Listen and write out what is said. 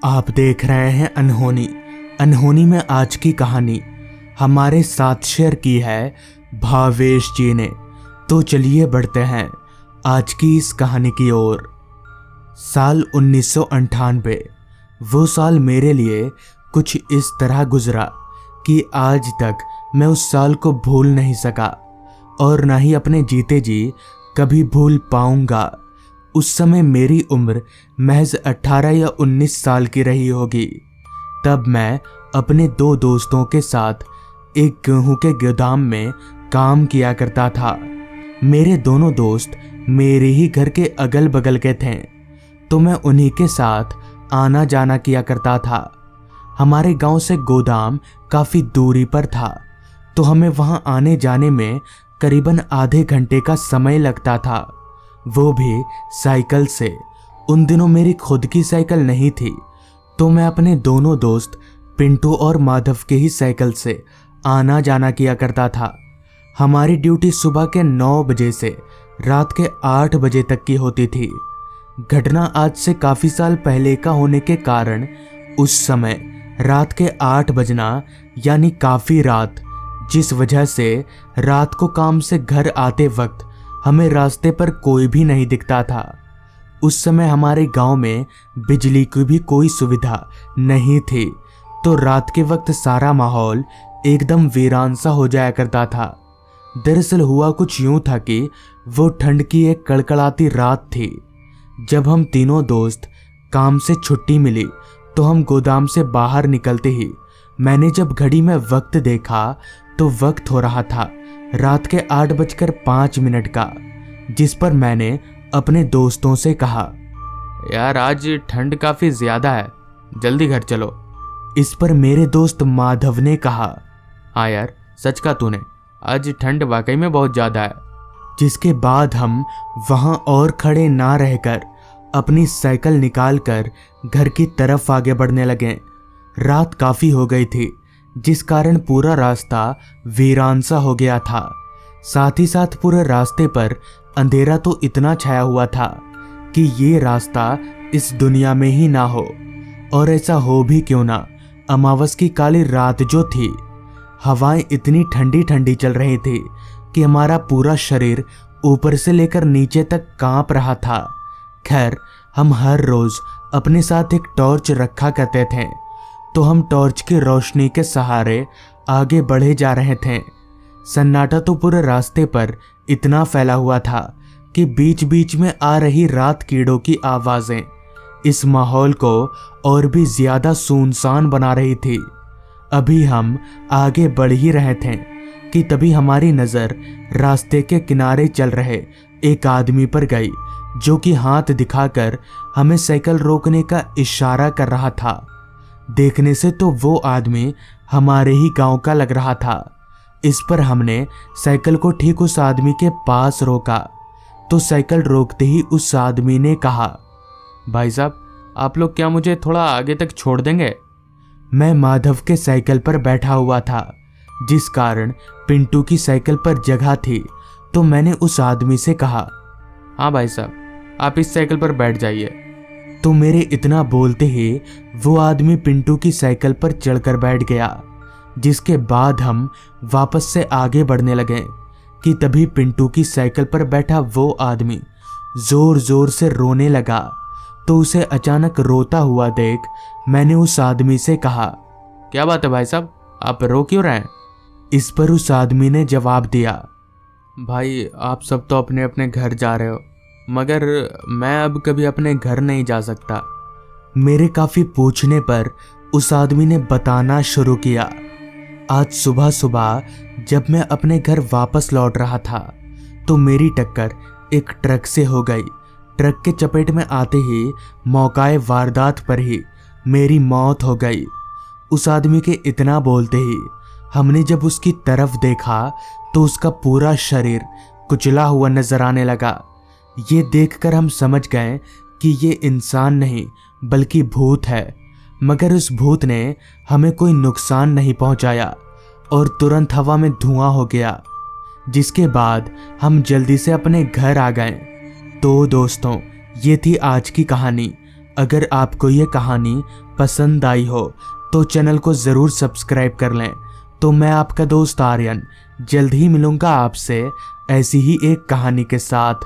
आप देख रहे हैं अनहोनी। अनहोनी में आज की कहानी हमारे साथ शेयर की है भावेश जी ने। तो चलिए बढ़ते हैं आज की इस कहानी की ओर। साल 1998 वो साल मेरे लिए कुछ इस तरह गुजरा कि आज तक मैं उस साल को भूल नहीं सका और ना ही अपने जीते जी कभी भूल पाऊंगा। उस समय मेरी उम्र महज 18 या 19 साल की रही होगी। तब मैं अपने दो दोस्तों के साथ एक गेहूं के गोदाम में काम किया करता था। मेरे दोनों दोस्त मेरे ही घर के अगल बगल के थे, तो मैं उन्हीं के साथ आना जाना किया करता था। हमारे गांव से गोदाम काफ़ी दूरी पर था, तो हमें वहां आने जाने में करीबन आधे घंटे का समय लगता था, वो भी साइकिल से। उन दिनों मेरी खुद की साइकिल नहीं थी, तो मैं अपने दोनों दोस्त पिंटू और माधव के ही साइकिल से आना जाना किया करता था। हमारी ड्यूटी सुबह के 9 बजे से रात के 8 बजे तक की होती थी। घटना आज से काफ़ी साल पहले का होने के कारण उस समय रात के 8 बजना यानी काफ़ी रात, जिस वजह से रात को काम से घर आते वक्त हमें रास्ते पर कोई भी नहीं दिखता था। उस समय हमारे गांव में बिजली की भी कोई सुविधा नहीं थी, तो रात के वक्त सारा माहौल एकदम वीरान सा हो जाया करता था। दरअसल हुआ कुछ यूं था कि वो ठंड की एक कड़कड़ाती रात थी। जब हम तीनों दोस्त काम से छुट्टी मिली तो हम गोदाम से बाहर निकलते ही मैंने जब घड़ी में वक्त देखा तो वक्त हो रहा था रात के 8:05 का, जिस पर मैंने अपने दोस्तों से कहा, यार आज ठंड काफ़ी ज़्यादा है, जल्दी घर चलो। इस पर मेरे दोस्त माधव ने कहा, हाँ यार सच कहा तूने, आज ठंड वाकई में बहुत ज़्यादा है। जिसके बाद हम वहां और खड़े ना रहकर अपनी साइकिल निकालकर घर की तरफ आगे बढ़ने लगे। रात काफ़ी हो गई थी, जिस कारण पूरा रास्ता वीरान सा हो गया था। साथ ही साथ पूरे रास्ते पर अंधेरा तो इतना छाया हुआ था कि ये रास्ता इस दुनिया में ही ना हो, और ऐसा हो भी क्यों ना। अमावस की काली रात जो थी, हवाएं इतनी ठंडी ठंडी चल रही थी कि हमारा पूरा शरीर ऊपर से लेकर नीचे तक कांप रहा था। खैर, हम हर रोज अपने साथ एक टॉर्च रखा करते थे, तो हम टॉर्च की रोशनी के सहारे आगे बढ़े जा रहे थे। सन्नाटा तो पूरे रास्ते पर इतना फैला हुआ था कि बीच बीच में आ रही रात कीड़ों की आवाज़ें इस माहौल को और भी ज़्यादा सुनसान बना रही थी। अभी हम आगे बढ़ ही रहे थे कि तभी हमारी नज़र रास्ते के किनारे चल रहे एक आदमी पर गई, जो कि हाथ दिखाकर हमें साइकिल रोकने का इशारा कर रहा था। देखने से तो वो आदमी हमारे ही गांव का लग रहा था। इस पर हमने साइकिल को ठीक उस आदमी के पास रोका, तो साइकिल रोकते ही उस आदमी ने कहा, भाई साहब आप लोग क्या मुझे थोड़ा आगे तक छोड़ देंगे? मैं माधव के साइकिल पर बैठा हुआ था, जिस कारण पिंटू की साइकिल पर जगह थी, तो मैंने उस आदमी से कहा, हाँ भाई साहब आप इस साइकिल पर बैठ जाइए। तो मेरे इतना बोलते ही वो आदमी पिंटू की साइकिल पर चढ़कर बैठ गया। जिसके बाद हम वापस से आगे बढ़ने लगे कि तभी पिंटू की साइकिल पर बैठा वो आदमी जोर जोर से रोने लगा। तो उसे अचानक रोता हुआ देख मैंने उस आदमी से कहा, क्या बात है भाई साहब, आप रो क्यों रहे हैं? इस पर उस आदमी ने जवाब दिया, भाई आप सब तो अपने अपने घर जा रहे हो, मगर मैं अब कभी अपने घर नहीं जा सकता। मेरे काफ़ी पूछने पर उस आदमी ने बताना शुरू किया, आज सुबह सुबह जब मैं अपने घर वापस लौट रहा था तो मेरी टक्कर एक ट्रक से हो गई। ट्रक के चपेट में आते ही मौकाए वारदात पर ही मेरी मौत हो गई। उस आदमी के इतना बोलते ही हमने जब उसकी तरफ देखा तो उसका पूरा शरीर कुचला हुआ नजर आने लगा। ये देखकर हम समझ गए कि ये इंसान नहीं बल्कि भूत है, मगर उस भूत ने हमें कोई नुकसान नहीं पहुंचाया और तुरंत हवा में धुआं हो गया। जिसके बाद हम जल्दी से अपने घर आ गए। तो दोस्तों, ये थी आज की कहानी। अगर आपको ये कहानी पसंद आई हो तो चैनल को ज़रूर सब्सक्राइब कर लें। तो मैं आपका दोस्त आर्यन जल्द ही मिलूँगा आपसे ऐसी ही एक कहानी के साथ।